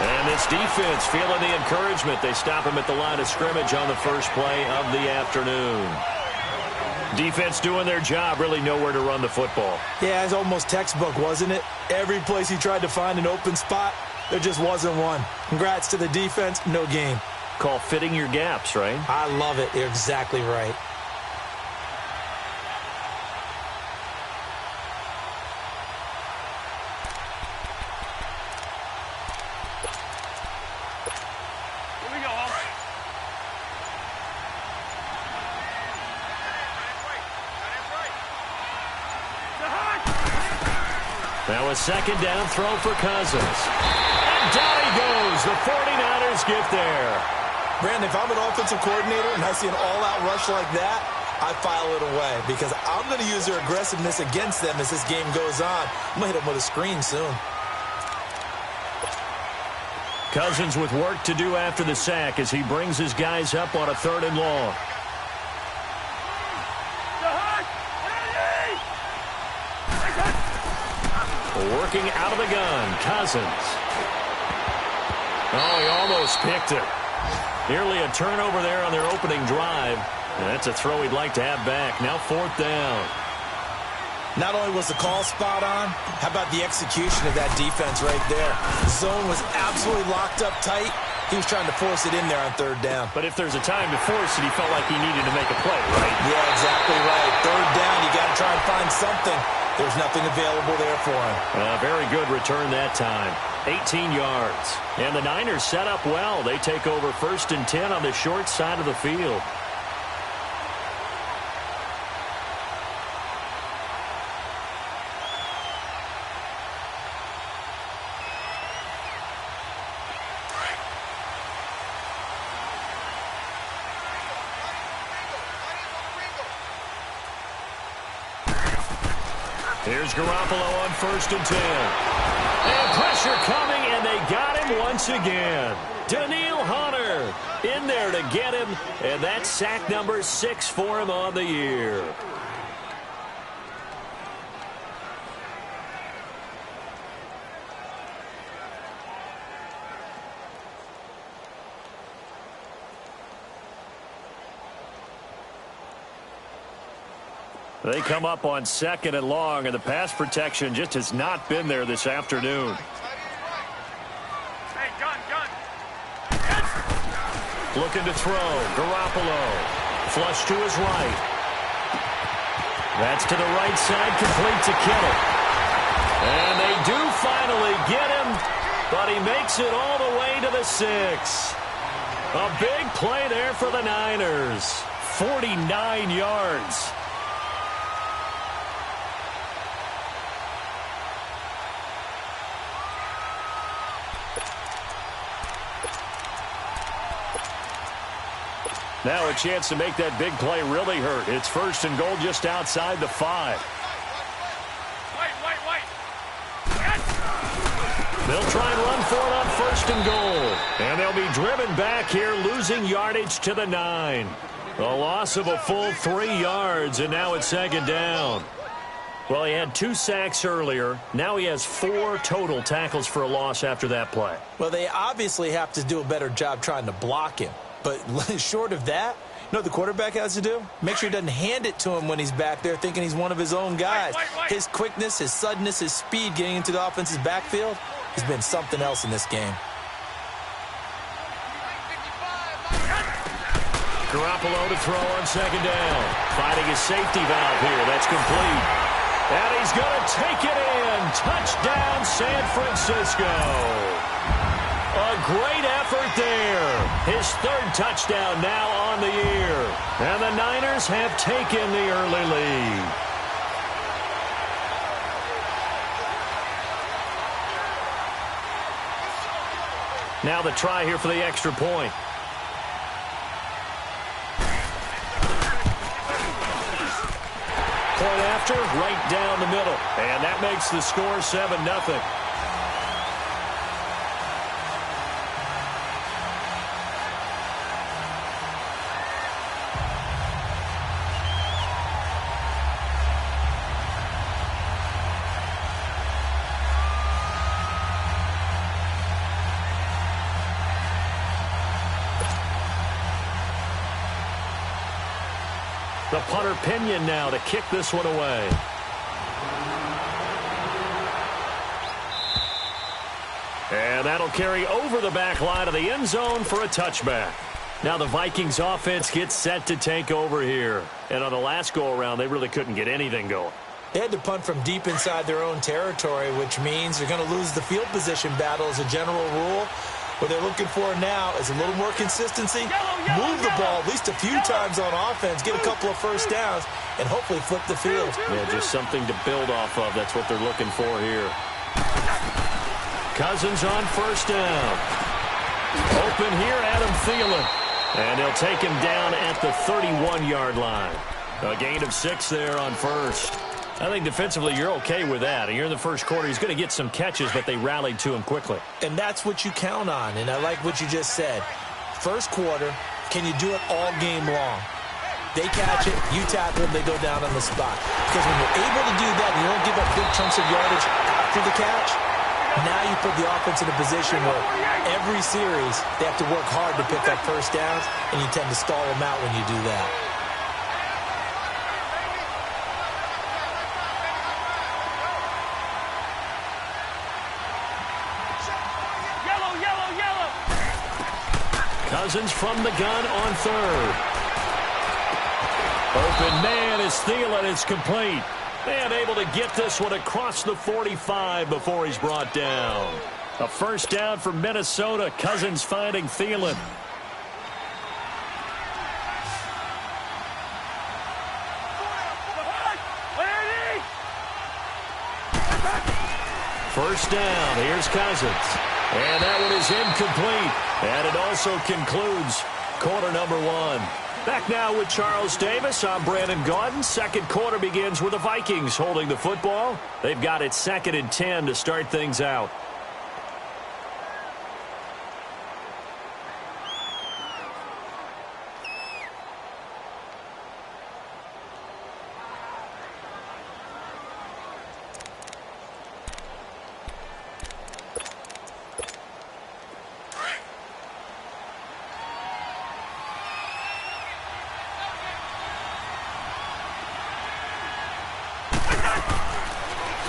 And this defense feeling the encouragement. They stop him at the line of scrimmage on the first play of the afternoon. Defense doing their job, really nowhere to run the football. Yeah, it's almost textbook, wasn't it? Every place he tried to find an open spot, there just wasn't one. Congrats to the defense, no gain. Call fitting your gaps, right? I love it. You're exactly right. Now a second down throw for Cousins. And down he goes. The 49ers get there. Brandon, if I'm an offensive coordinator and I see an all-out rush like that, I file it away because I'm going to use their aggressiveness against them as this game goes on. I'm going to hit them with a screen soon. Cousins with work to do after the sack as he brings his guys up on a 3rd and long. Working out of the gun, Cousins. Oh, he almost picked it. Nearly a turnover there on their opening drive. And that's a throw he'd like to have back. Now 4th down. Not only was the call spot on, how about the execution of that defense right there? The zone was absolutely locked up tight. He was trying to force it in there on 3rd down. But if there's a time to force it, he felt like he needed to make a play, right? Yeah, exactly right. 3rd down, you got to try and find something. There's nothing available there for him. Very good return that time. 18 yards. And the Niners set up well. They take over 1st and 10 on the short side of the field. Here's Garoppolo on 1st and 10. And pressure coming, and they got him once again. Danielle Hunter in there to get him, and that's sack number 6 for him on the year. They come up on 2nd and long, and the pass protection just has not been there this afternoon. Hey, gun. Looking to throw. Garoppolo. Flush to his right. That's to the right side, complete to Kittle. And they do finally get him, but he makes it all the way to the 6. A big play there for the Niners. 49 yards. Now a chance to make that big play really hurt. It's 1st and goal just outside the 5. Wait. They'll try and run for it on 1st and goal. And they'll be driven back here, losing yardage to the 9. A loss of a full 3 yards, and now it's 2nd down. Well, he had 2 sacks earlier. Now he has 4 total tackles for a loss after that play. Well, they obviously have to do a better job trying to block him. But short of that, you know what the quarterback has to do? Make sure he doesn't hand it to him when he's back there thinking he's one of his own guys. Wait. His quickness, his suddenness, his speed getting into the offense's backfield has been something else in this game. Garoppolo to throw on 2nd down. Finding his safety valve here. That's complete. And he's going to take it in. Touchdown, San Francisco. A great effort there. His 3rd touchdown now on the year. And the Niners have taken the early lead. Now the try here for the extra point. Point after, right down the middle. And that makes the score 7-0. The punter Pinion now to kick this one away. And that'll carry over the back line of the end zone for a touchback. Now the Vikings offense gets set to take over here. And on the last go-around, they really couldn't get anything going. They had to punt from deep inside their own territory, which means they're going to lose the field position battle as a general rule. What they're looking for now is a little more consistency, move the ball at least a few times on offense, get a couple of first downs, and hopefully flip the field. Yeah, just something to build off of. That's what they're looking for here. Cousins on first down. Open here, Adam Thielen. And they'll take him down at the 31-yard line. A gain of 6 there on first. I think defensively you're okay with that. And you're in the first quarter. He's going to get some catches, but they rallied to him quickly. And that's what you count on. And I like what you just said. First quarter, can you do it all game long? They catch it, you tackle them, they go down on the spot. Because when you're able to do that, and you don't give up big chunks of yardage after the catch, now you put the offense in a position where every series they have to work hard to pick up first downs, and you tend to stall them out when you do that. Cousins from the gun on third. Open man is Thielen. It's complete. And able to get this one across the 45 before he's brought down. A first down for Minnesota. Cousins finding Thielen. First down. Here's Cousins. And that one is incomplete. And it also concludes quarter number 1. Back now with Charles Davis. I'm Brandon Gaudin. Second quarter begins with the Vikings holding the football. They've got it 2nd and 10 to start things out.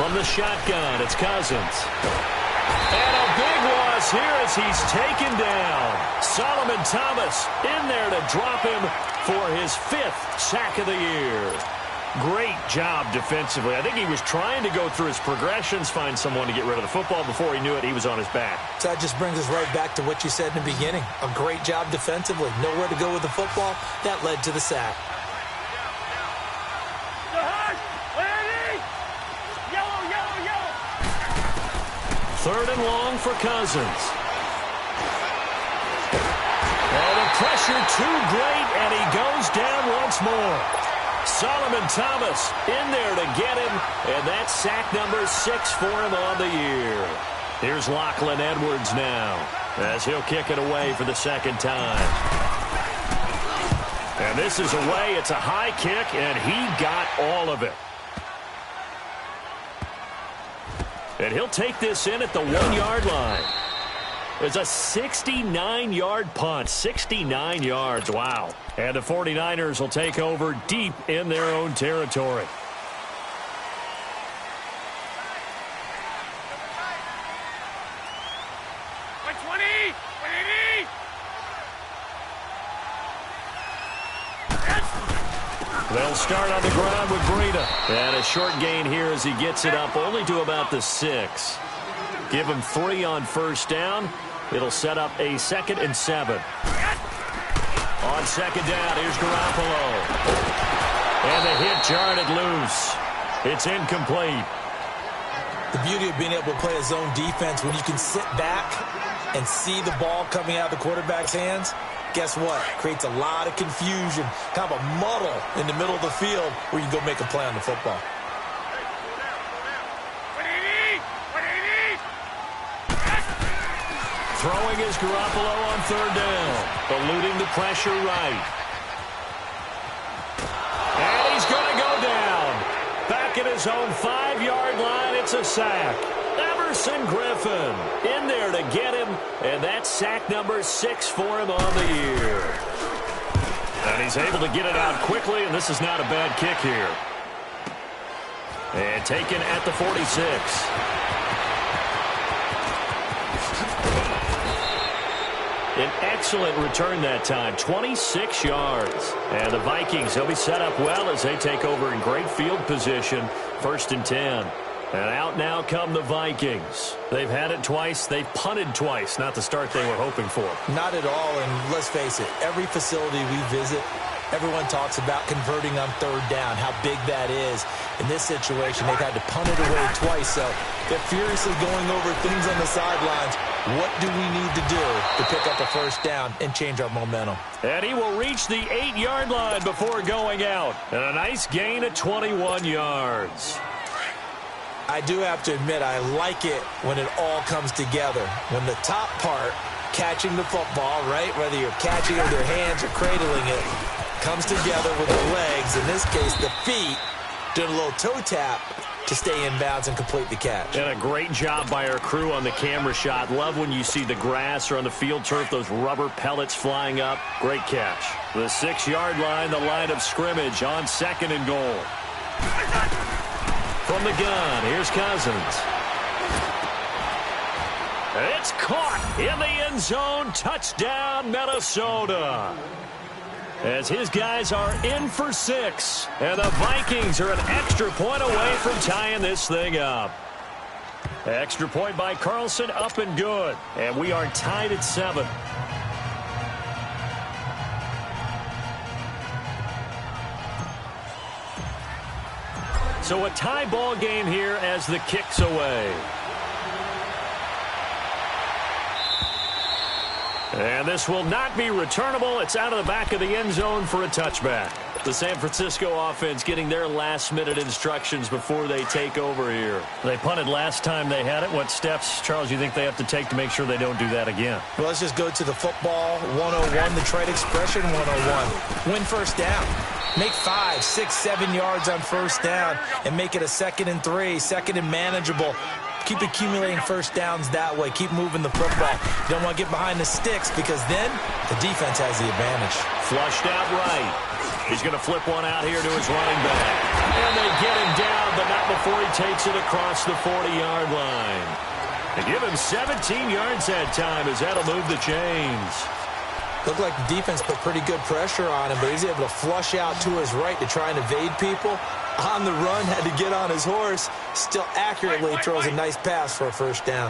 From the shotgun, it's Cousins. And a big loss here as he's taken down. Solomon Thomas in there to drop him for his 5th sack of the year. Great job defensively. I think he was trying to go through his progressions, find someone to get rid of the football. Before he knew it, he was on his back. So that just brings us right back to what you said in the beginning. A great job defensively. Nowhere to go with the football. That led to the sack. Third and long for Cousins. And the pressure too great, and he goes down once more. Solomon Thomas in there to get him, and that's sack number 6 for him on the year. Here's Lachlan Edwards now, as he'll kick it away for the 2nd time. And this is away. It's a high kick, and he got all of it. And he'll take this in at the 1-yard line. It's a 69-yard punt. 69 yards. Wow. And the 49ers will take over deep in their own territory. They'll start on the ground with Breida. And a short gain here as he gets it up only to about the 6. Give him 3 on first down. It'll set up a 2nd and 7. On 2nd down, here's Garoppolo. And the hit jarred it loose. It's incomplete. The beauty of being able to play a zone defense when you can sit back and see the ball coming out of the quarterback's hands. Guess what? Creates a lot of confusion, kind of a muddle in the middle of the field where you can go make a play on the football. Throwing is Garoppolo on 3rd down, eluding the pressure right. And he's going to go down. Back at his own 5-yard line, it's a sack. Emerson Griffin in there to get him, and that's sack number 6 for him on the year. And he's able to get it out quickly, and this is not a bad kick here. And taken at the 46. An excellent return that time, 26 yards. And the Vikings, they'll be set up well as they take over in great field position, 1st and 10. And out now come the Vikings. They've had it twice. They've punted twice. Not the start they were hoping for. Not at all, and let's face it, every facility we visit, everyone talks about converting on 3rd down, how big that is. In this situation, they've had to punt it away twice, so they're furiously going over things on the sidelines. What do we need to do to pick up a 1st down and change our momentum? And he will reach the 8-yard line before going out. And a nice gain of 21 yards. I do have to admit, I like it when it all comes together. When the top part, catching the football, right, whether you're catching it with your hands or cradling it, comes together with the legs, in this case the feet, doing a little toe tap to stay in bounds and complete the catch. And a great job by our crew on the camera shot. Love when you see the grass or on the field turf, those rubber pellets flying up. Great catch. The 6-yard line, the line of scrimmage on 2nd and goal. From the gun, here's Cousins. It's caught in the end zone. Touchdown, Minnesota. As his guys are in for 6. And the Vikings are an extra point away from tying this thing up. Extra point by Carlson, up and good. And we are tied at 7. So a tie ball game here as the kick's away. And this will not be returnable. It's out of the back of the end zone for a touchback. The San Francisco offense getting their last-minute instructions before they take over here. They punted last time they had it. What steps, Charles, you think they have to take to make sure they don't do that again? Well, let's just go to the football 101, the trade expression 101. Win 1st down. Make 5, 6, 7 yards on 1st down and make it a 2nd and 3, 2nd and manageable. Keep accumulating 1st downs that way. Keep moving the football. You don't want to get behind the sticks because then the defense has the advantage. Flushed out right. He's going to flip one out here to his running back. And they get him down, but not before he takes it across the 40-yard line. They give him 17 yards that time as that'll move the chains. Looked like the defense put pretty good pressure on him, but he's able to flush out to his right to try and evade people. On the run, had to get on his horse. Still accurately throws a nice pass for a 1st down.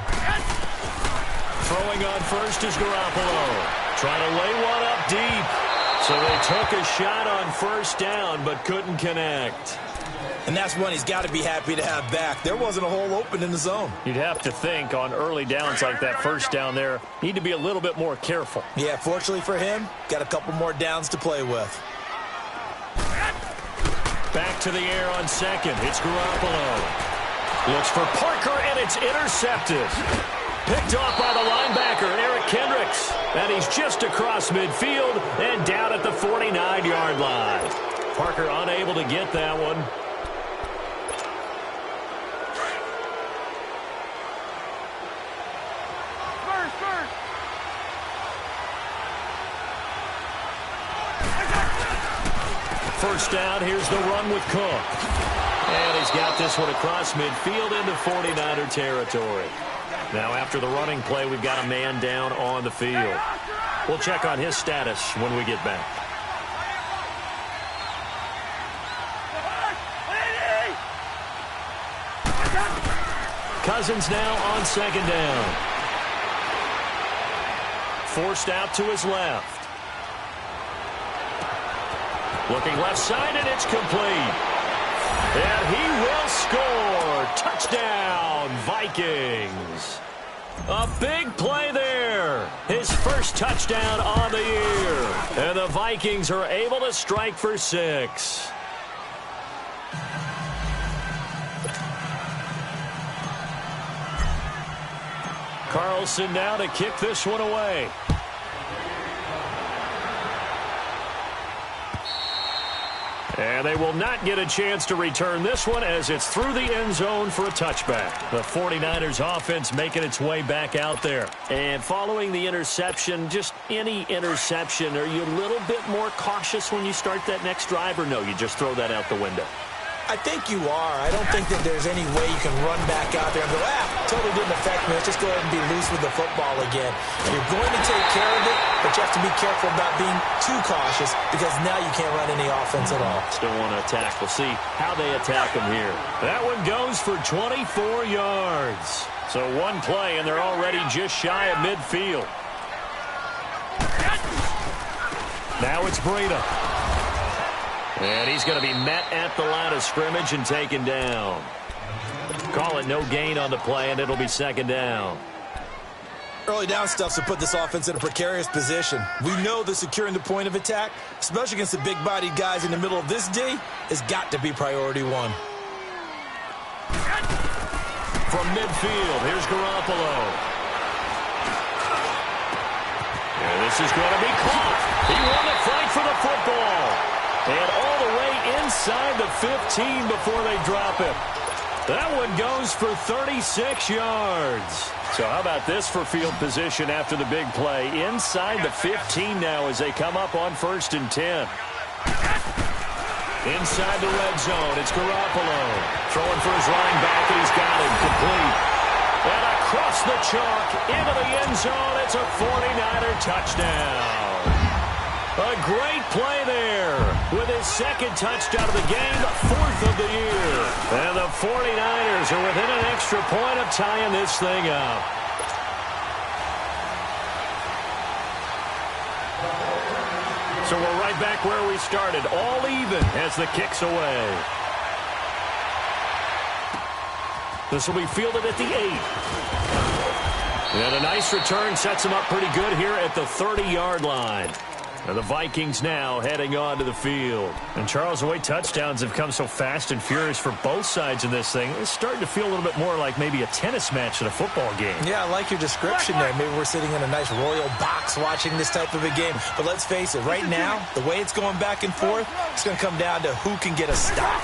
Throwing on 1st is Garoppolo. Trying to lay one up deep. So they took a shot on 1st down, but couldn't connect. And that's one he's got to be happy to have back. There wasn't a hole open in the zone. You'd have to think on early downs like that 1st down there, need to be a little bit more careful. Yeah, fortunately for him, got a couple more downs to play with. Back to the air on 2nd. It's Garoppolo. Looks for Parker, and it's intercepted. Picked off by the linebacker, Eric Kendricks. And he's just across midfield and down at the 49-yard line. Parker unable to get that one. First down, here's the run with Cook. And he's got this one across midfield into 49er territory. Now after the running play, we've got a man down on the field. We'll check on his status when we get back. Cousins now on 2nd down. Forced out to his left. Looking left side, and it's complete. And he will score. Touchdown, Vikings. A big play there. His 1st touchdown on the year. And the Vikings are able to strike for 6. Carlson now to kick this one away. And they will not get a chance to return this one as it's through the end zone for a touchback. The 49ers offense making its way back out there. And following the interception, just any interception, are you a little bit more cautious when you start that next drive, or no, you just throw that out the window? I think you are. I don't think that there's any way you can run back out there and go, totally didn't affect me. Let's just go ahead and be loose with the football again. You're going to take care of it, but you have to be careful about being too cautious because now you can't run any offense at all. Still want to attack. We'll see how they attack them here. That one goes for 24 yards. So one play, and they're already just shy of midfield. Now it's Breida. And he's going to be met at the line of scrimmage and taken down. Call it no gain on the play, and it'll be second down. Early down stuff to put this offense in a precarious position. We know that securing the point of attack, especially against the big-bodied guys in the middle of this D, has got to be priority one. From midfield, here's Garoppolo. And this is going to be caught. He won the fight for the football. And all the way inside the 15 before they drop it. That one goes for 36 yards. So how about this for field position after the big play? Inside the 15 now as they come up on 1st and 10. Inside the red zone, it's Garoppolo. Throwing for his line back, and he's got him complete. And across the chalk, into the end zone, it's a 49er touchdown. A great play there with his second touchdown of the game, the 4th of the year. And the 49ers are within an extra point of tying this thing up. So we're right back where we started, all even as the kick's away. This will be fielded at the 8. And a nice return sets him up pretty good here at the 30-yard line. And the Vikings now heading onto the field. And Charles, the way touchdowns have come so fast and furious for both sides in this thing, it's starting to feel a little bit more like maybe a tennis match than a football game. Yeah, I like your description there. Maybe we're sitting in a nice royal box watching this type of a game. But let's face it, right now, the way it's going back and forth, it's going to come down to who can get a stop.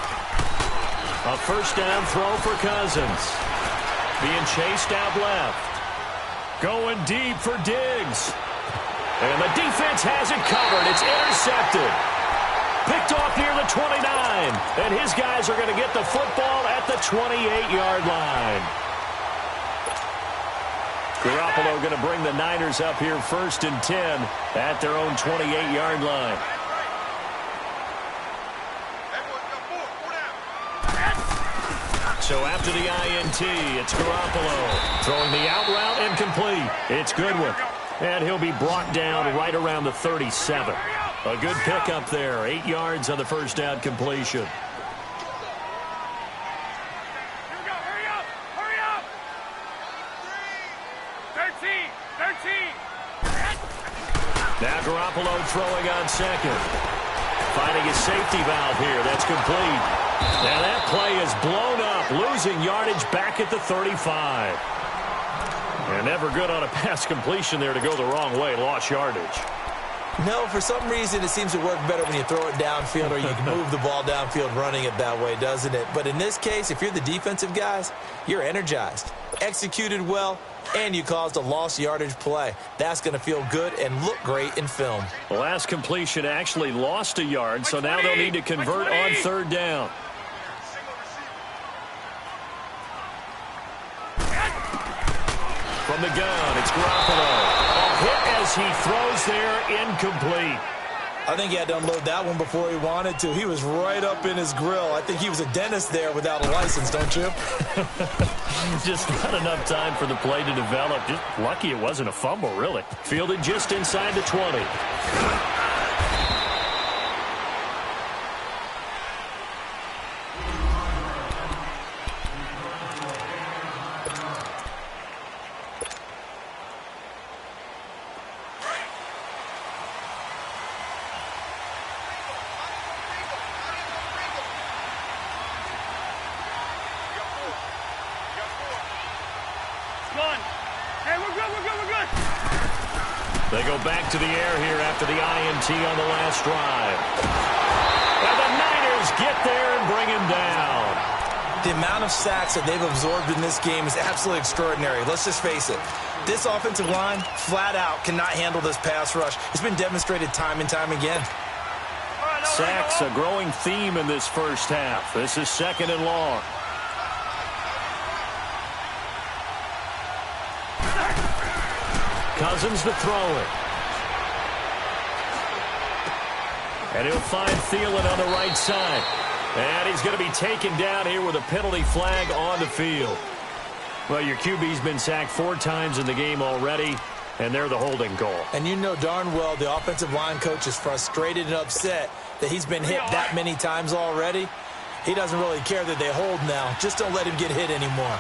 A first down throw for Cousins. Being chased out left. Going deep for Diggs. And the defense has it covered. It's intercepted. Picked off near the 29. And his guys are going to get the football at the 28-yard line. Garoppolo going to bring the Niners up here 1st and 10 at their own 28-yard line. So after the INT, it's Garoppolo throwing the out route and complete. It's Goodwin. And he'll be brought down right around the 37. A good pickup there. 8 yards on the first down completion. Hurry up! 13. Now Garoppolo throwing on second. Finding his safety valve here. That's complete. Now that play is blown up. Losing yardage back at the 35. And never good on a pass completion there to go the wrong way. Lost yardage. No, for some reason it seems to work better when you throw it downfield or you can move the ball downfield running it that way, doesn't it? But in this case, if you're the defensive guys, you're energized, executed well, and you caused a lost yardage play. That's going to feel good and look great in film. The last completion actually lost a yard, so now they'll need to convert on 3rd down. From the gun, it's Garoppolo. A hit as he throws there, incomplete. I think he had to unload that one before he wanted to. He was right up in his grill. I think he was a dentist there without a license, don't you? Just not enough time for the play to develop. Just lucky it wasn't a fumble, really. Fielded just inside the 20. They go back to the air here after the INT on the last drive. And the Niners get there and bring him down. The amount of sacks that they've absorbed in this game is absolutely extraordinary. Let's just face it. This offensive line, flat out, cannot handle this pass rush. It's been demonstrated time and time again. Sacks, a growing theme in this first half. This is 2nd and long. Cousins to throw it. And he'll find Thielen on the right side. And he's going to be taken down here with a penalty flag on the field. Well, your QB's been sacked 4 times in the game already, and they're the holding call. And you know darn well the offensive line coach is frustrated and upset that he's been hit that many times already. He doesn't really care that they hold now. Just don't let him get hit anymore.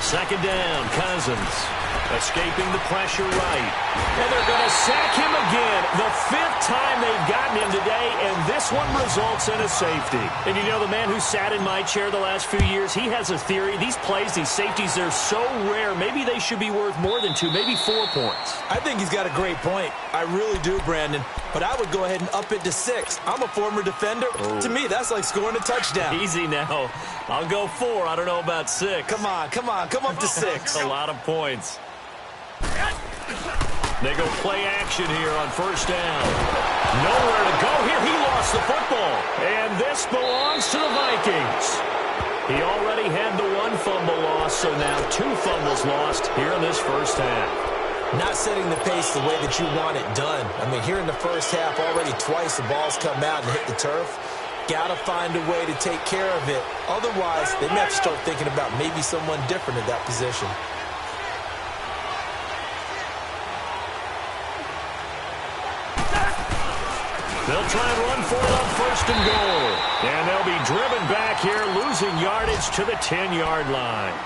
Second down, Cousins. Escaping the pressure right. And they're going to sack him again. The 5th time they've gotten him today, and this one results in a safety. And you know, the man who sat in my chair the last few years, he has a theory. These plays, these safeties, they're so rare. Maybe they should be worth more than 2, maybe 4 points. I think he's got a great point. I really do, Brandon. But I would go ahead and up it to 6. I'm a former defender. Oh. To me, that's like scoring a touchdown. Easy now. I'll go 4. I don't know about 6. Come on. Come up to 6. A lot of points. They go play action here on first down. Nowhere to go here. He lost the football. And this belongs to the Vikings. He already had the 1 fumble loss, so now 2 fumbles lost here in this first half. Not setting the pace the way that you want it done. I mean, here in the first half, already twice the ball's come out and hit the turf. Got to find a way to take care of it. Otherwise, they may have to start thinking about maybe someone different at that position. They'll try and run for it on 1st and goal. And they'll be driven back here, losing yardage to the 10-yard line.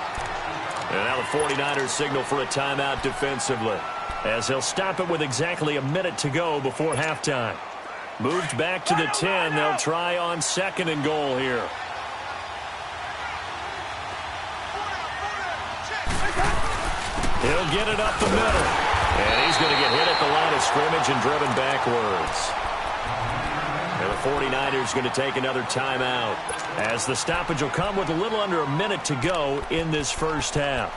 And now the 49ers signal for a timeout defensively, as he'll stop it with exactly a minute to go before halftime. Moved back to the 10. They'll try on 2nd and goal here. He'll get it up the middle. And he's going to get hit at the line of scrimmage and driven backwards. And the 49ers going to take another timeout, as the stoppage will come with a little under a minute to go in this first half.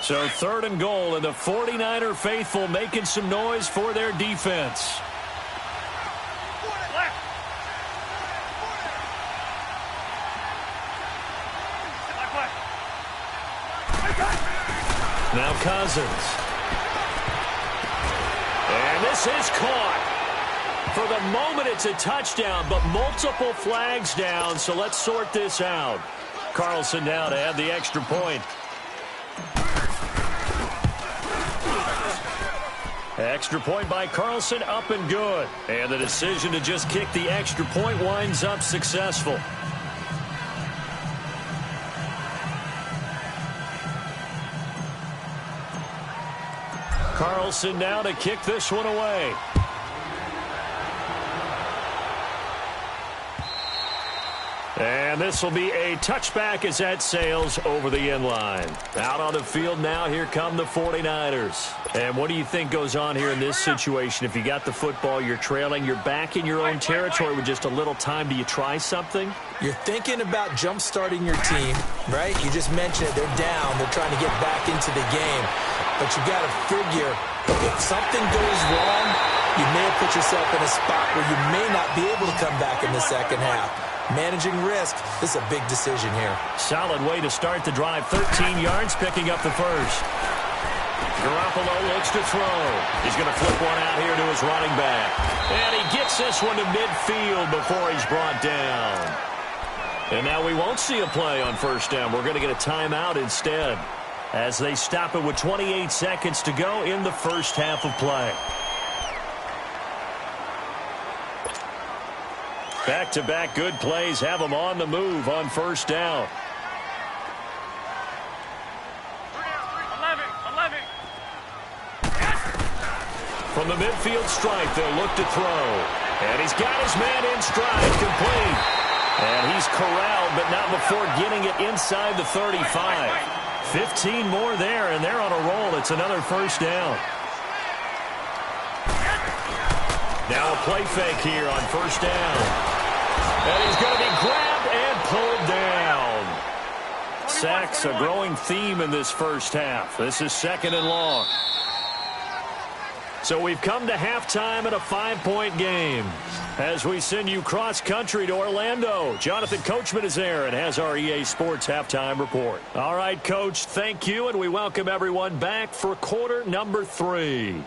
So 3rd and goal, and the 49er faithful making some noise for their defense. Now Cousins. And this is caught. For the moment, it's a touchdown, but multiple flags down, so let's sort this out. Carlson now to add the extra point. Extra point by Carlson, up and good. And the decision to just kick the extra point winds up successful. Carlson now to kick this one away. And this will be a touchback as that sails over the end line. Out on the field now, here come the 49ers. And what do you think goes on here in this situation? If you got the football, you're trailing, you're back in your own territory with just a little time. Do you try something? You're thinking about jump-starting your team, right? You just mentioned it. They're down. They're trying to get back into the game. But you got to figure, if something goes wrong, you may have put yourself in a spot where you may not be able to come back in the second half. Managing risk, this is a big decision here. Solid way to start the drive. 13 yards, picking up the first. Garoppolo looks to throw. He's going to flip one out here to his running back. And he gets this one to midfield before he's brought down. And now we won't see a play on first down. We're going to get a timeout instead, as they stop it with 28 seconds to go in the first half of play. Back-to-back good plays have them on the move on first down. 11. From the midfield stripe, they'll look to throw. And he's got his man in stride, complete. And he's corralled, but not before getting it inside the 35. 15 more there, and they're on a roll. It's another first down. Now a play fake here on first down. And he's going to be grabbed and pulled down. Sacks, a growing theme in this first half. This is 2nd and long. So we've come to halftime in a 5-point game. As we send you cross-country to Orlando, Jonathan Coachman is there and has our EA Sports halftime report. All right, Coach, thank you, and we welcome everyone back for quarter number 3.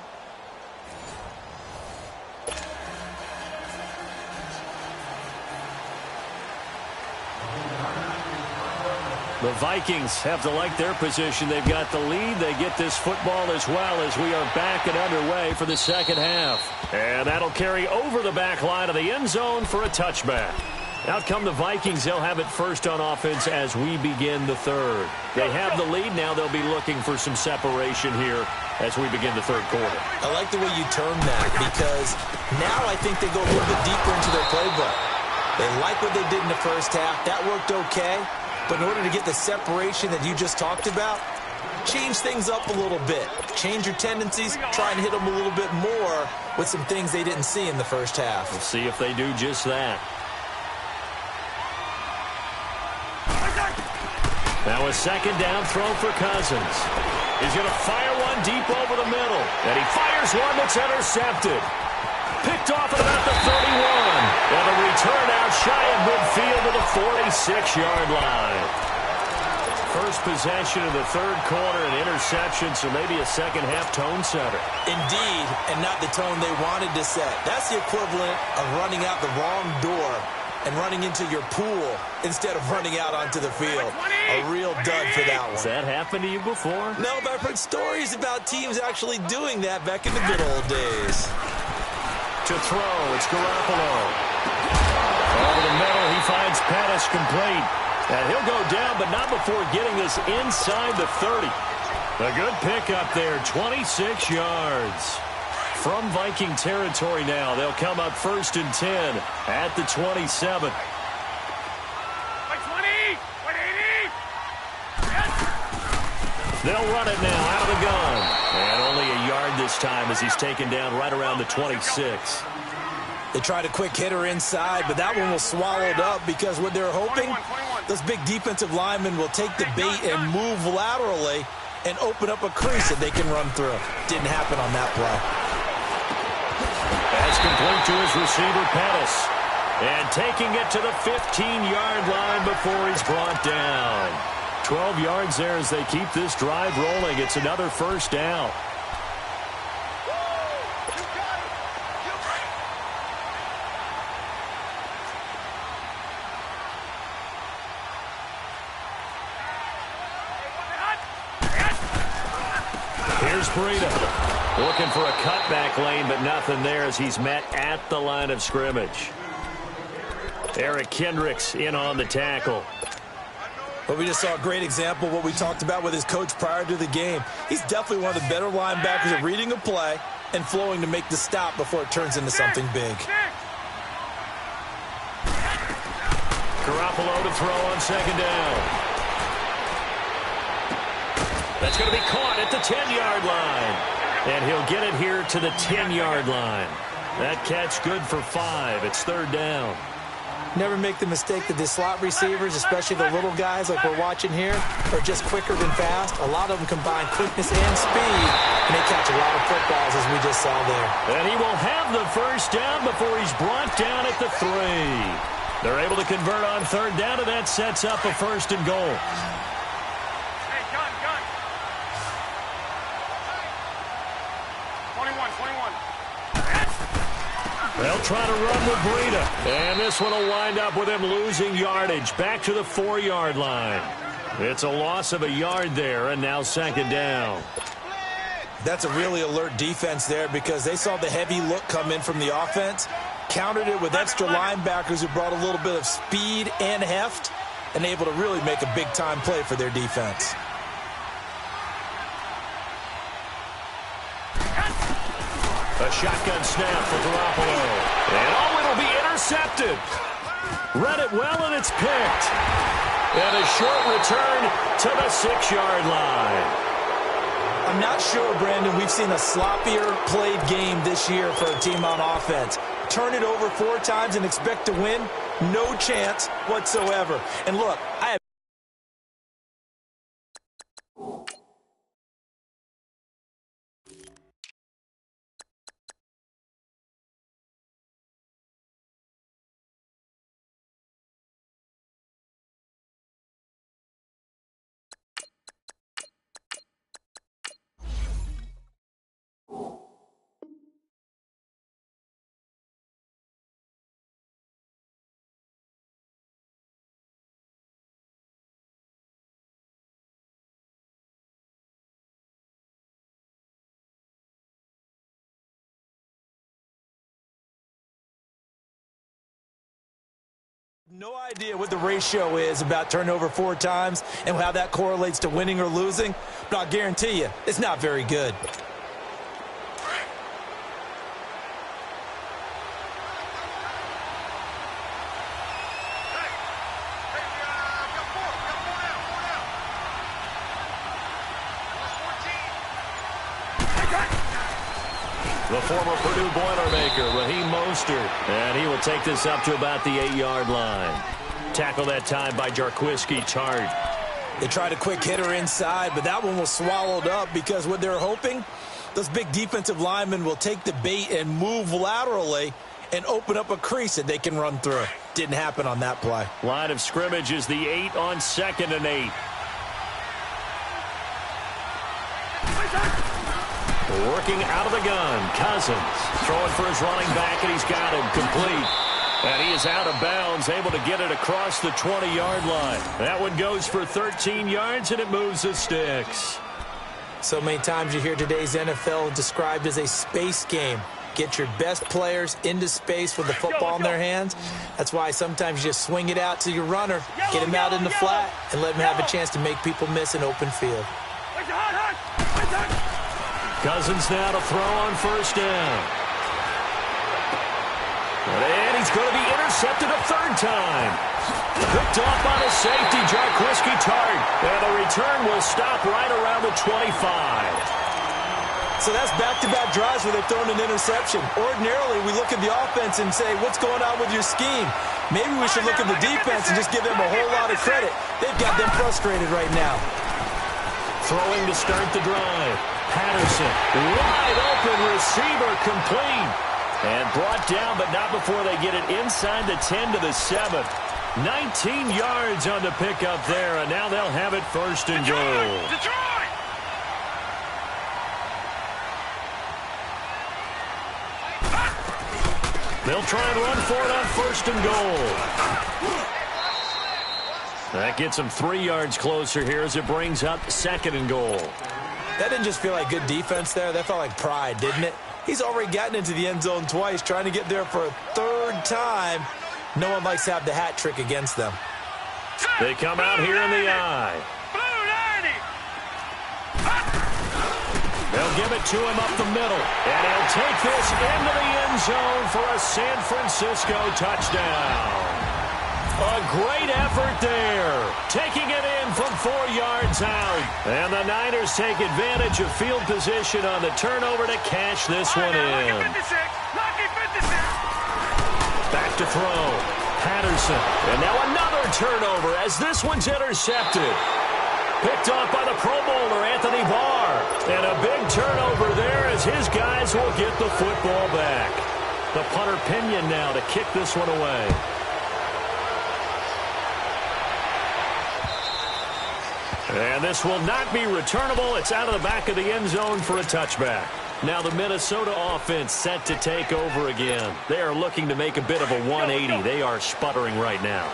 The Vikings have to like their position. They've got the lead. They get this football as well as we are back and underway for the second half. And that'll carry over the back line of the end zone for a touchback. Out come the Vikings. They'll have it first on offense as we begin the third. They have the lead. Now they'll be looking for some separation here as we begin the third quarter. I like the way you term that because now I think they go a little bit deeper into their playbook. They like what they did in the first half. That worked okay. But in order to get the separation that you just talked about, change things up a little bit. Change your tendencies. Try and hit them a little bit more with some things they didn't see in the first half. We'll see if they do just that. Now a second down throw for Cousins. He's going to fire one deep over the middle. And he fires one that's intercepted. Picked off at about the 31. And a return out shy of midfield to the 46-yard line. First possession of the third quarter, an interception, so maybe a second-half tone setter. Indeed, and not the tone they wanted to set. That's the equivalent of running out the wrong door and running into your pool instead of running out onto the field. A real dud for that one. Has that happened to you before? No, but I've heard stories about teams actually doing that back in the good old days. To throw, it's Garoppolo. Over the middle, he finds Pettis complete. And he'll go down, but not before getting this inside the 30. A good pickup there, 26 yards. From Viking territory now, they'll come up 1st and 10 at the 27. They'll run it now out of the gun. And only a yard this time as he's taken down right around the 26. They tried a quick hitter inside, but that one was swallowed up because what they're hoping, those big defensive linemen will take the bait and move laterally and open up a crease that they can run through. Didn't happen on that play. That's complete to his receiver, Pettis. And taking it to the 15-yard line before he's brought down. 12 yards there as they keep this drive rolling. It's another first down. Here's Breida. Looking for a cutback lane, but nothing there as he's met at the line of scrimmage. Eric Kendricks in on the tackle. But we just saw a great example of what we talked about with his coach prior to the game. He's definitely one of the better linebackers at reading a play and flowing to make the stop before it turns into something big. Garoppolo to throw on second down. That's going to be caught at the 10-yard line. And he'll get it here to the 10-yard line. That catch good for 5. It's third down. Never make the mistake that the slot receivers, especially the little guys like we're watching here, are just quicker than fast. A lot of them combine quickness and speed, and they catch a lot of footballs, as we just saw there. And he will have the first down before he's brought down at the 3. They're able to convert on third down, and that sets up a 1st and goal. Hey, gun. 21. They'll try to run with Breida. And this one will wind up with him losing yardage back to the 4-yard line. It's a loss of a yard there, and now second down. That's a really alert defense there because they saw the heavy look come in from the offense, countered it with extra linebackers who brought a little bit of speed and heft, and able to really make a big-time play for their defense. A shotgun snap for Garoppolo. And it'll be intercepted. Read it well, and it's picked. And a short return to the 6-yard line. I'm not sure, Brandon, we've seen a sloppier played game this year for a team on offense. Turn it over 4 times and expect to win? No chance whatsoever. And look, I have no idea what the ratio is about turnover 4 times and how that correlates to winning or losing, but I'll guarantee you it's not very good. The former Purdue Boilermaker, Raheem Mostert, and he will take this up to about the 8-yard line. Tackle that time by Jarquiski Tart. They tried a quick hitter inside, but that one was swallowed up because what they're hoping, those big defensive linemen will take the bait and move laterally and open up a crease that they can run through. Didn't happen on that play. Line of scrimmage is the 8 on 2nd and 8. Working out of the gun, Cousins throwing for his running back, and he's got him complete. And he is out of bounds, able to get it across the 20-yard line. That one goes for 13 yards, and it moves the sticks. So many times you hear today's NFL described as a space game. Get your best players into space with the football in their hands. That's why sometimes you just swing it out to your runner, get him out in the flat, and let him have a chance to make people miss an open field. Cousins now to throw on 1st down. And he's going to be intercepted a 3rd time. Picked off on a safety, Jarquiski Tart. And the return will stop right around the 25. So that's back-to-back drives where they've thrown an interception. Ordinarily, we look at the offense and say, what's going on with your scheme? Maybe we should look at the defense and just give them a whole lot of credit. They've got them frustrated right now. Throwing to start the drive. Patterson, wide open receiver, complete. And brought down, but not before they get it inside the 10 to the 7. 19 yards on the pickup there, and now they'll have it 1st and goal. Detroit! They'll try and run for it on 1st and goal. That gets them 3 yards closer here as it brings up 2nd and goal. That didn't just feel like good defense there. That felt like pride, didn't it? He's already gotten into the end zone twice, trying to get there for a 3rd time. No one likes to have the hat trick against them. They come out here in the eye. They'll give it to him up the middle. And he'll take this into the end zone for a San Francisco touchdown. A great effort there. Taking it in from 4 yards out. And the Niners take advantage of field position on the turnover to cash this one in. Back to throw. Patterson. And now another turnover as this one's intercepted. Picked off by the Pro Bowler, Anthony Barr. And a big turnover there as his guys will get the football back. The punter Pinion now to kick this one away. And this will not be returnable. It's out of the back of the end zone for a touchback. Now the Minnesota offense set to take over again. They are looking to make a bit of a 180. They are sputtering right now.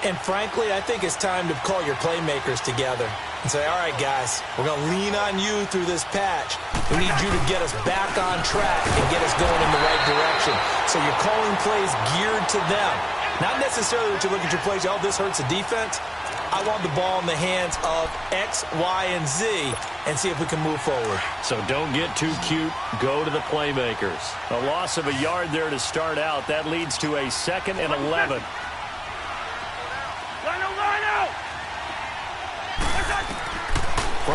And frankly, I think it's time to call your playmakers together and say, all right, guys, we're going to lean on you through this patch. We need you to get us back on track and get us going in the right direction. So you're calling plays geared to them. Not necessarily that you look at your plays, oh, this hurts the defense. I want the ball in the hands of X, Y, and Z and see if we can move forward. So don't get too cute. Go to the playmakers. A loss of a yard there to start out. That leads to a 2nd and 11.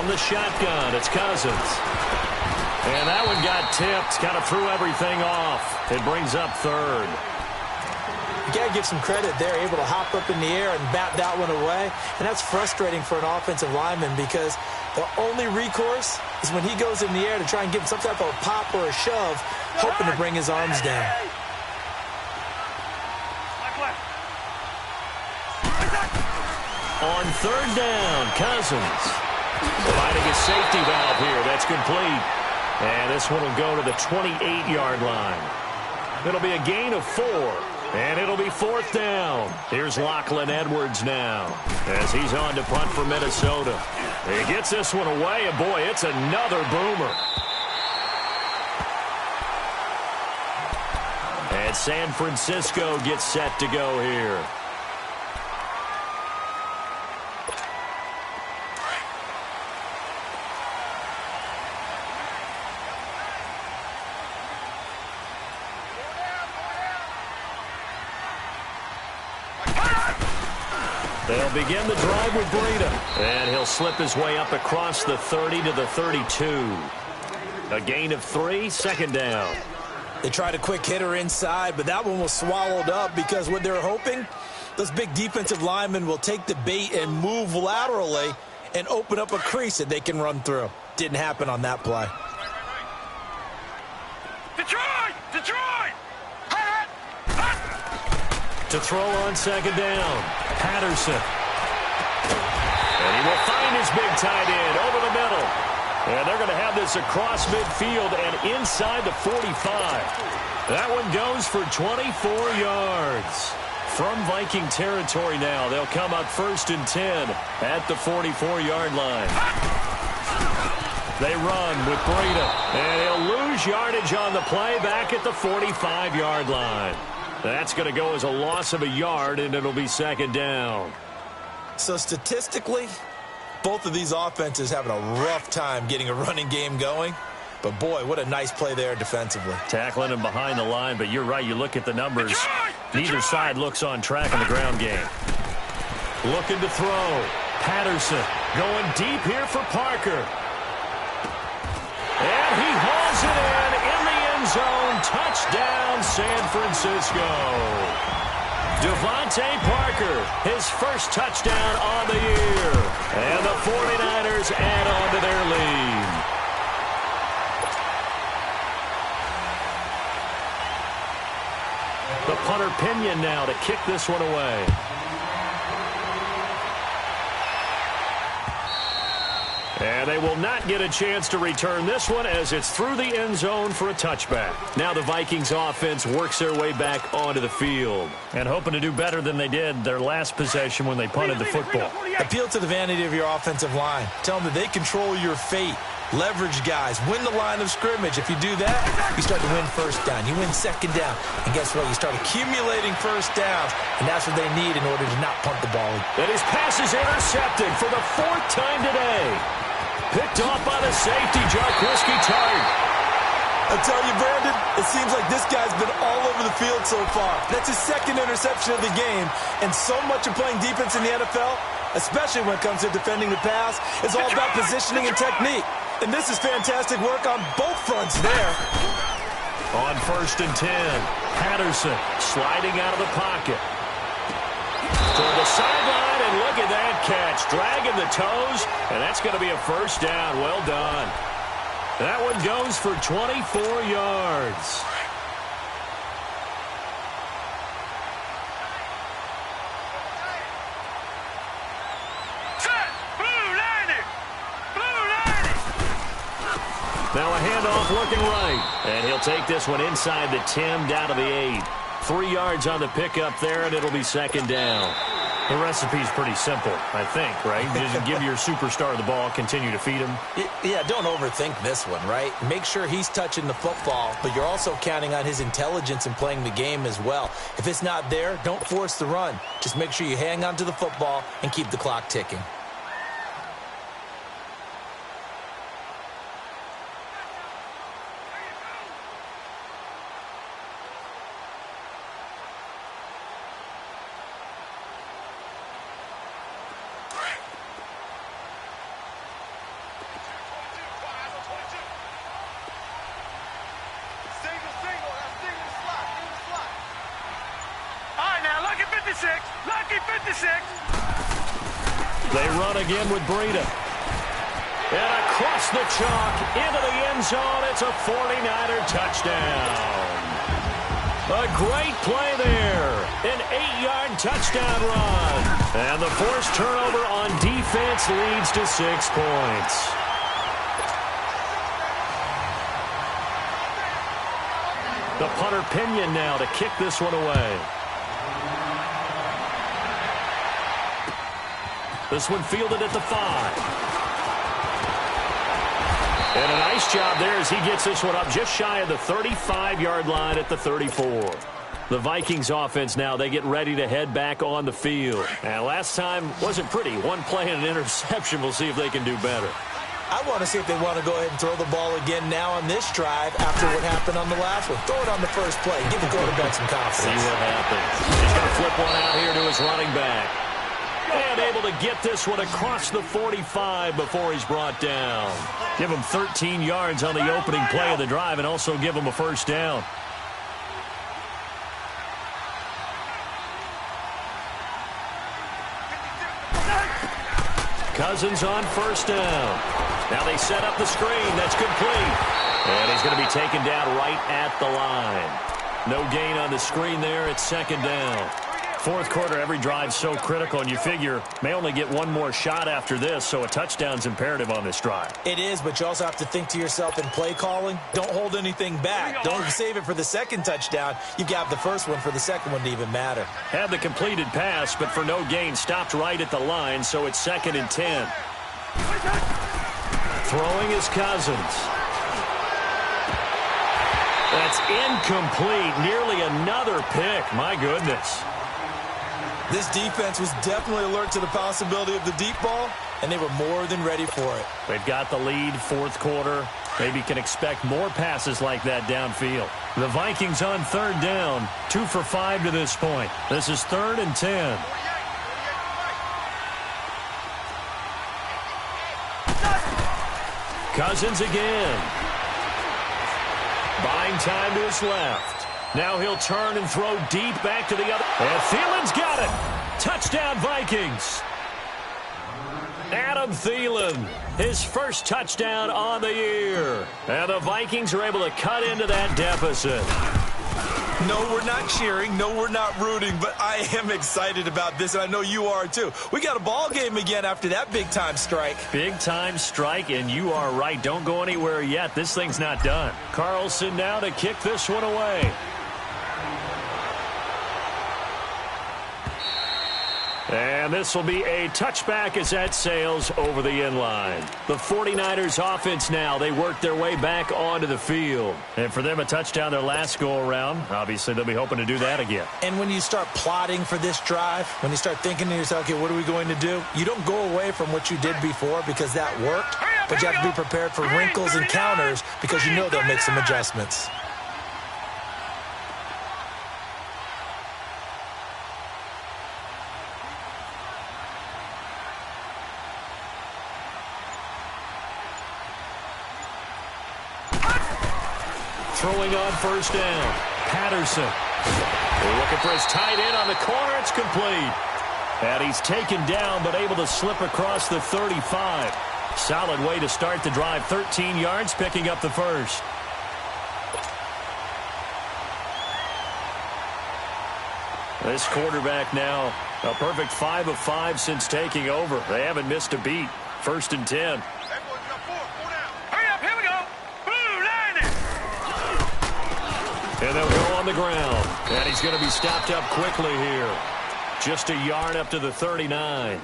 From the shotgun, it's Cousins. And that one got tipped, kind of threw everything off. It brings up third. You got to give some credit. They're able to hop up in the air and bat that one away. And that's frustrating for an offensive lineman because the only recourse is when he goes in the air to try and get some type of a pop or a shove, hoping to bring his arms down. On third down, Cousins finding a safety valve here. That's complete. And this one will go to the 28-yard line. It'll be a gain of 4. And it'll be fourth down. Here's Lachlan Edwards now as he's on to punt for Minnesota. He gets this one away, and boy, it's another boomer. And San Francisco gets set to go here. They'll begin the drive with Breida. And he'll slip his way up across the 30 to the 32. A gain of 3, second down. They tried a quick hitter inside, but that one was swallowed up because what they're hoping, those big defensive linemen will take the bait and move laterally and open up a crease that they can run through. Didn't happen on that play. Detroit! Detroit! To throw on second down, Patterson. And he will find his big tight end over the middle. And they're going to have this across midfield and inside the 45. That one goes for 24 yards. From Viking territory now, they'll come up 1st and 10 at the 44-yard line. They run with Breida. And he'll lose yardage on the play back at the 45-yard line. That's going to go as a loss of a yard, and it'll be second down. So statistically, both of these offenses having a rough time getting a running game going. But, boy, what a nice play there defensively. Tackling him behind the line, but you're right. You look at the numbers. Neither side looks on track in the ground game. Looking to throw. Patterson going deep here for Parker. And he hauls it in the end zone. Touchdown, San Francisco. Devontae Parker, his first touchdown on the year. And the 49ers add on to their lead. The punter Pinion now to kick this one away. And they will not get a chance to return this one as it's through the end zone for a touchback. Now the Vikings offense works their way back onto the field and hoping to do better than they did their last possession when they punted the football. Appeal to the vanity of your offensive line. Tell them that they control your fate. Leverage guys. Win the line of scrimmage. If you do that, you start to win first down. You win second down. And guess what? You start accumulating first downs. And that's what they need in order to not punt the ball. And his pass is intercepted for the 4th time today. Picked off by the safety, Jarquiski Tart. I tell you, Brandon, it seems like this guy's been all over the field so far. That's his 2nd interception of the game. And so much of playing defense in the NFL, especially when it comes to defending the pass, is all about positioning and technique. And this is fantastic work on both fronts there. On 1st and 10, Patterson sliding out of the pocket. To the sideline, and look at that catch. Dragging the toes, and that's going to be a first down. Well done. That one goes for 24 yards. Now a handoff looking right. And he'll take this one inside the 10 down to the 8. 3 yards on the pickup there, and it'll be second down. The recipe's pretty simple, I think, right? Just give your superstar the ball, continue to feed him. Yeah, don't overthink this one, right? Make sure he's touching the football, but you're also counting on his intelligence in playing the game as well. If it's not there, don't force the run. Just make sure you hang on to the football and keep the clock ticking. 56. Lucky 56. They run again with Breida. And across the chalk into the end zone. It's a 49er touchdown. A great play there. An 8-yard touchdown run. And the forced turnover on defense leads to 6 points. The punter Pinion now to kick this one away. This one fielded at the 5. And a nice job there as he gets this one up just shy of the 35-yard line at the 34. The Vikings offense now, they get ready to head back on the field. And last time wasn't pretty. One play and an interception. We'll see if they can do better. I want to see if they want to go ahead and throw the ball again now on this drive after what happened on the last one. Throw it on the first play. Give the quarterback some confidence. See what happens. He's going to flip one out here to his running back. And able to get this one across the 45 before he's brought down. Give him 13 yards on the opening play of the drive and also give him a first down. Cousins on first down. Now they set up the screen. That's complete. And he's going to be taken down right at the line. No gain on the screen there. It's second down. Fourth quarter, every drive's so critical, and you figure may only get one more shot after this, so a touchdown's imperative on this drive. It is, but you also have to think to yourself in play calling, don't hold anything back. Don't save it for the second touchdown. You've got the first one for the second one to even matter. Had the completed pass, but for no gain, stopped right at the line, so it's 2nd and 10. Throwing is Cousins. That's incomplete. Nearly another pick. My goodness. This defense was definitely alert to the possibility of the deep ball, and they were more than ready for it. They've got the lead, fourth quarter. Maybe can expect more passes like that downfield. The Vikings on third down, 2 for 5 to this point. This is 3rd and 10. Cousins again. Buying time to his left. Now he'll turn and throw deep back to the other. And Thielen's got it. Touchdown, Vikings. Adam Thielen, his first touchdown on the year. And the Vikings are able to cut into that deficit. No, we're not cheering. No, we're not rooting. But I am excited about this, and I know you are too. We got a ball game again after that big-time strike. Big-time strike, and you are right. Don't go anywhere yet. This thing's not done. Carlson now to kick this one away. And this will be a touchback as that sails over the end line. The 49ers offense now, they work their way back onto the field. And for them, a touchdown their last go-around. Obviously, they'll be hoping to do that again. And when you start plotting for this drive, when you start thinking to yourself, okay, what are we going to do? You don't go away from what you did before because that worked, but you have to be prepared for wrinkles and counters because you know they'll make some adjustments. Throwing on first down. Patterson. They're looking for his tight end on the corner. It's complete. And he's taken down but able to slip across the 35. Solid way to start the drive. 13 yards, picking up the first. This quarterback now, a perfect 5 of 5 since taking over. They haven't missed a beat. 1st and 10. And they'll go on the ground. And he's going to be stopped up quickly here. Just a yard up to the 39.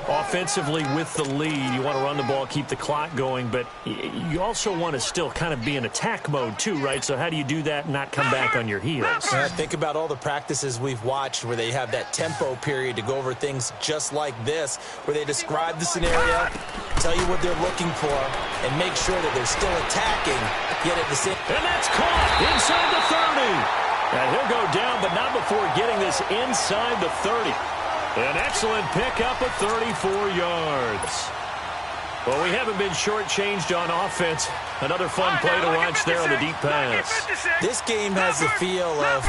Offensively with the lead, you want to run the ball, keep the clock going, but you also want to still kind of be in attack mode too, right? So how do you do that and not come back on your heels? Think about all the practices we've watched where they have that tempo period to go over things just like this, where they describe the scenario, tell you what they're looking for, and make sure that they're still attacking, yet at the same... And that's caught inside the 30. And he'll go down, but not before getting this inside the 30. An excellent pickup of 34 yards. Well, we haven't been shortchanged on offense. Another fun play to watch there on the deep pass. This game has the feel of,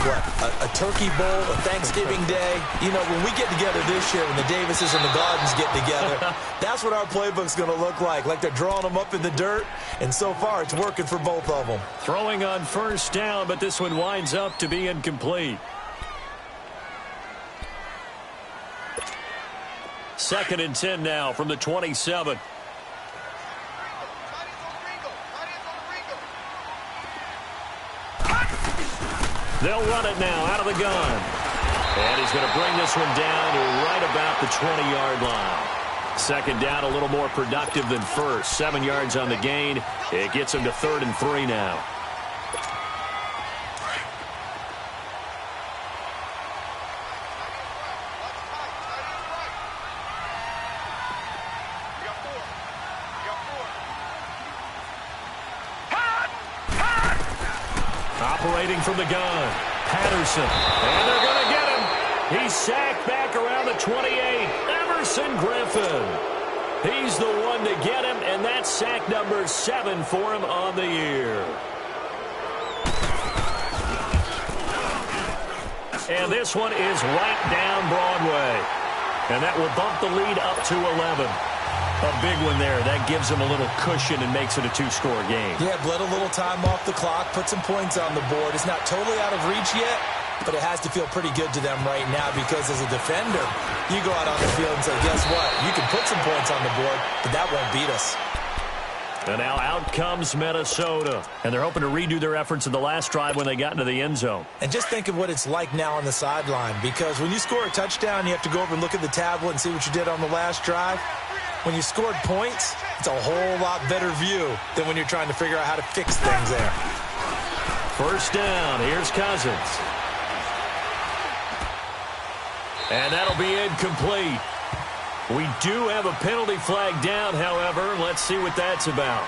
a turkey bowl, a Thanksgiving day. You know, when we get together this year, when the Davises and the Gardens get together, that's what our playbook's going to look like they're drawing them up in the dirt, and so far it's working for both of them. Throwing on first down, but this one winds up to be incomplete. 2nd and 10 now from the 27. They'll run it now out of the gun. And he's going to bring this one down to right about the 20-yard line. 2nd down, a little more productive than first. 7 yards on the gain. It gets him to 3rd and 3 now. Operating from the gun, Patterson, and they're going to get him. He's sacked back around the 28. Everson Griffin. He's the one to get him, and that's sack number 7 for him on the year. And this one is right down Broadway. And that will bump the lead up to 11. A big one there. That gives them a little cushion and makes it a 2-score game. Yeah, bled a little time off the clock, put some points on the board. It's not totally out of reach yet, but it has to feel pretty good to them right now because as a defender, you go out on the field and say, guess what? You can put some points on the board, but that won't beat us. And now out comes Minnesota. And they're hoping to redo their efforts in the last drive when they got into the end zone. And just think of what it's like now on the sideline, because when you score a touchdown, you have to go over and look at the tablet and see what you did on the last drive. When you scored points, it's a whole lot better view than when you're trying to figure out how to fix things there. 1st down. Here's Cousins. And that'll be incomplete. We do have a penalty flag down, however. Let's see what that's about.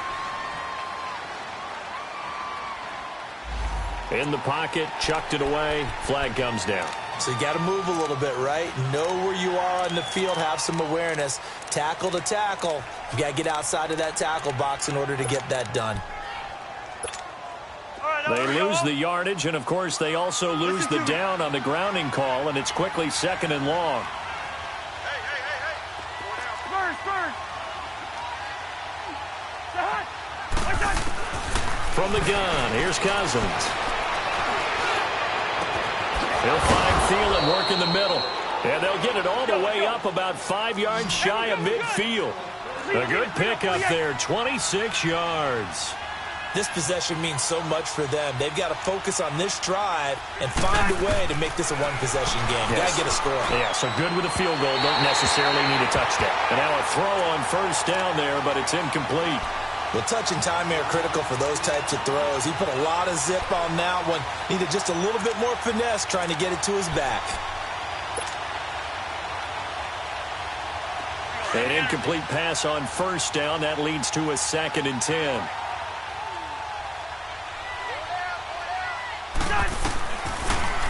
In the pocket, chucked it away. Flag comes down. So you got to move a little bit, right? Know where you are on the field, have some awareness. Tackle to tackle. You got to get outside of that tackle box in order to get that done. They lose the yardage, and, of course, they also lose the down on the grounding call, and it's quickly 2nd and long. From the gun, here's Cousins. He'll find Thielen work in the middle. And they'll get it all the way up about 5 yards shy of midfield. A good pickup there, 26 yards. This possession means so much for them. They've got to focus on this drive and find a way to make this a one-possession game. Yes. Got to get a score. Yeah, so good with a field goal. Don't necessarily need a touchdown. And now a throw on 1st down there, but it's incomplete. Well, touch and timing are critical for those types of throws. He put a lot of zip on that one. Needed just a little bit more finesse trying to get it to his back. An incomplete pass on 1st down. That leads to a 2nd and 10.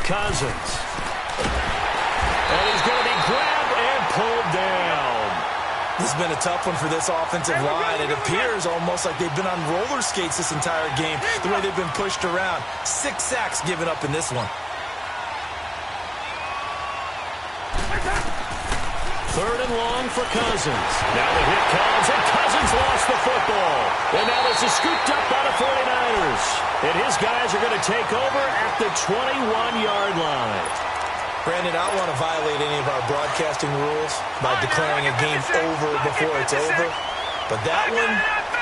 Cousins. And he's going to be grabbed and pulled down. This has been a tough one for this offensive line. It appears almost like they've been on roller skates this entire game, the way they've been pushed around. 6 sacks given up in this one. 3rd and long for Cousins. Now the hit comes, and Cousins lost the football. And now this is scooped up by the 49ers. And his guys are going to take over at the 21-yard line. Brandon, I don't want to violate any of our broadcasting rules by declaring a game over before it's over. But that one,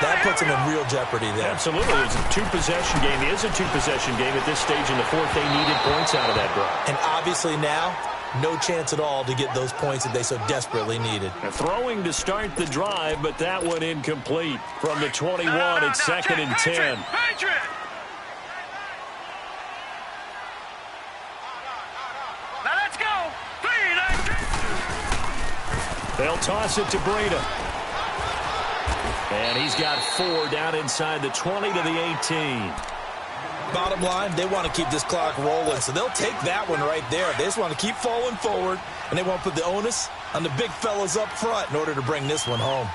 that puts them in real jeopardy there. Absolutely. It's a 2-possession game. It is a 2-possession game at this stage in the 4th. They needed points out of that drive. And obviously now, no chance at all to get those points that they so desperately needed. Throwing to start the drive, but that one incomplete. From the 21, it's 2nd and 10. They'll toss it to Breida. And he's got 4 down inside the 20 to the 18. Bottom line, they want to keep this clock rolling, so they'll take that one right there. They just want to keep falling forward, and they want to put the onus on the big fellas up front in order to bring this one home.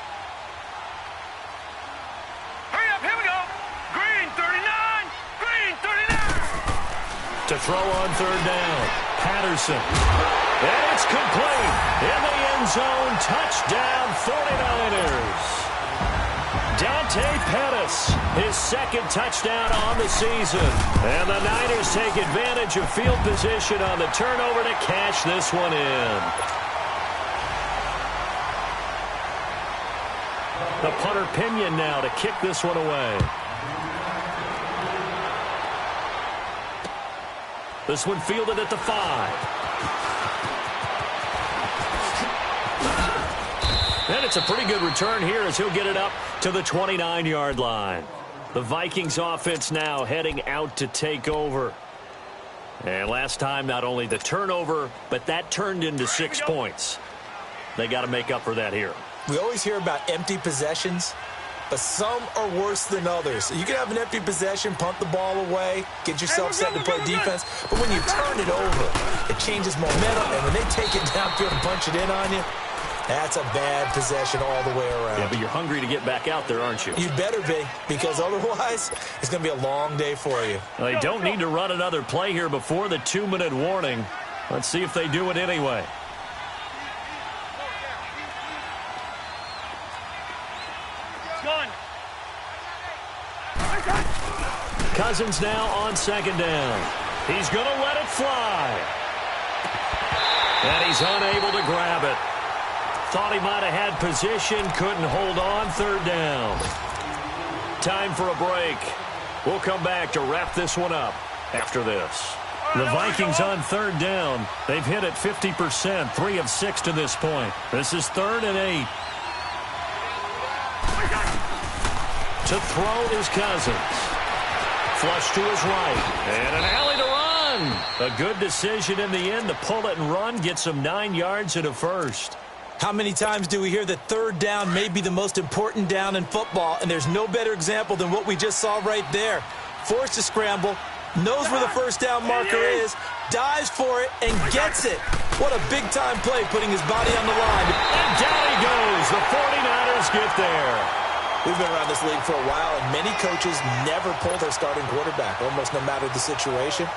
To throw on third down, Patterson. And it's complete. In the end zone, touchdown 49ers. Dante Pettis, his second touchdown on the season. And the Niners take advantage of field position on the turnover to cash this one in. The punter Pinion now to kick this one away. This one fielded at the 5. And it's a pretty good return here as he'll get it up to the 29-yard line. The Vikings offense now heading out to take over. And last time, not only the turnover, but that turned into 6 points. They got to make up for that here. We always hear about empty possessions, but some are worse than others. You can have an empty possession, punt the ball away, get yourself set to play defense, but when you turn it over, it changes momentum, and when they take it downfield and punch it in on you, that's a bad possession all the way around. Yeah, but you're hungry to get back out there, aren't you? You better be, because otherwise, it's going to be a long day for you. Well, they don't need to run another play here before the 2-minute warning. Let's see if they do it anyway. Cousins now on second down. He's going to let it fly. And he's unable to grab it. Thought he might have had position, couldn't hold on, third down. Time for a break. We'll come back to wrap this one up after this. The Vikings on third down. They've hit it 50%, 3 of 6 to this point. This is 3rd and 8. To throw is Cousins. Flush to his right. And an alley to run. A good decision in the end to pull it and run. Gets him 9 yards and a first. How many times do we hear that third down may be the most important down in football, and there's no better example than what we just saw right there. Forced to scramble, knows where the first down marker is, dives for it, and gets it. What a big-time play, putting his body on the line. And down he goes. The 49ers get there. We've been around this league for a while, and many coaches never pull their starting quarterback, almost no matter the situation.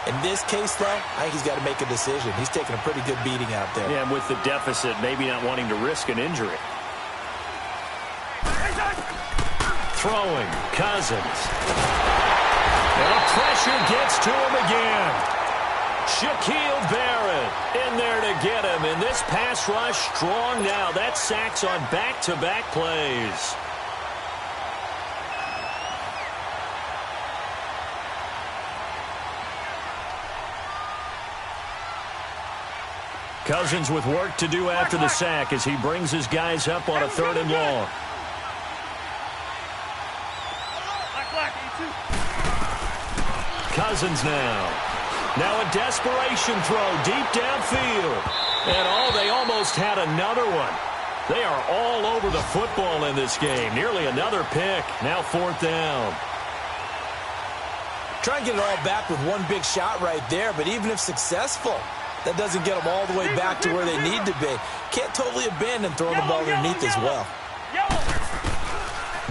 In this case, though, I think he's got to make a decision. He's taking a pretty good beating out there. Yeah, and with the deficit, maybe not wanting to risk an injury. Throwing, Cousins. And the pressure gets to him again. Shaquille Barrett in there to get him. And this pass rush strong now. That's sacks on back-to-back plays. Cousins with work to do after the sack as he brings his guys up on a 3rd and long. Cousins now. Now a desperation throw deep downfield. And they almost had another one. They are all over the football in this game. Nearly another pick. Now 4th down. Try and get it all back with one big shot right there, but even if successful, that doesn't get them all the way back to where they need to be. Can't totally abandon throwing the ball underneath as well.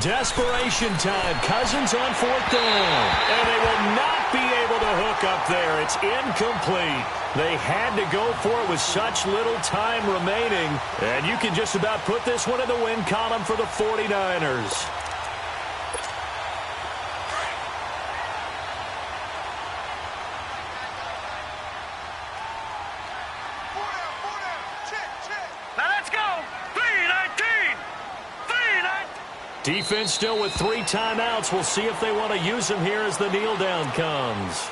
Desperation time. Cousins on 4th down. And they will not be able to hook up there. It's incomplete. They had to go for it with such little time remaining. And you can just about put this one in the win column for the 49ers. Defense still with 3 timeouts. We'll see if they want to use them here as the kneel down comes.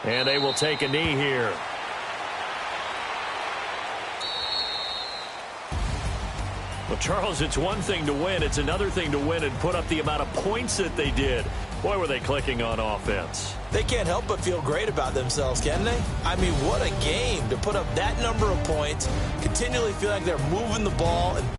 And they will take a knee here. Well, Charles, it's one thing to win. It's another thing to win and put up the amount of points that they did. Boy, were they clicking on offense. They can't help but feel great about themselves, can they? I mean, what a game to put up that number of points, continually feel like they're moving the ball and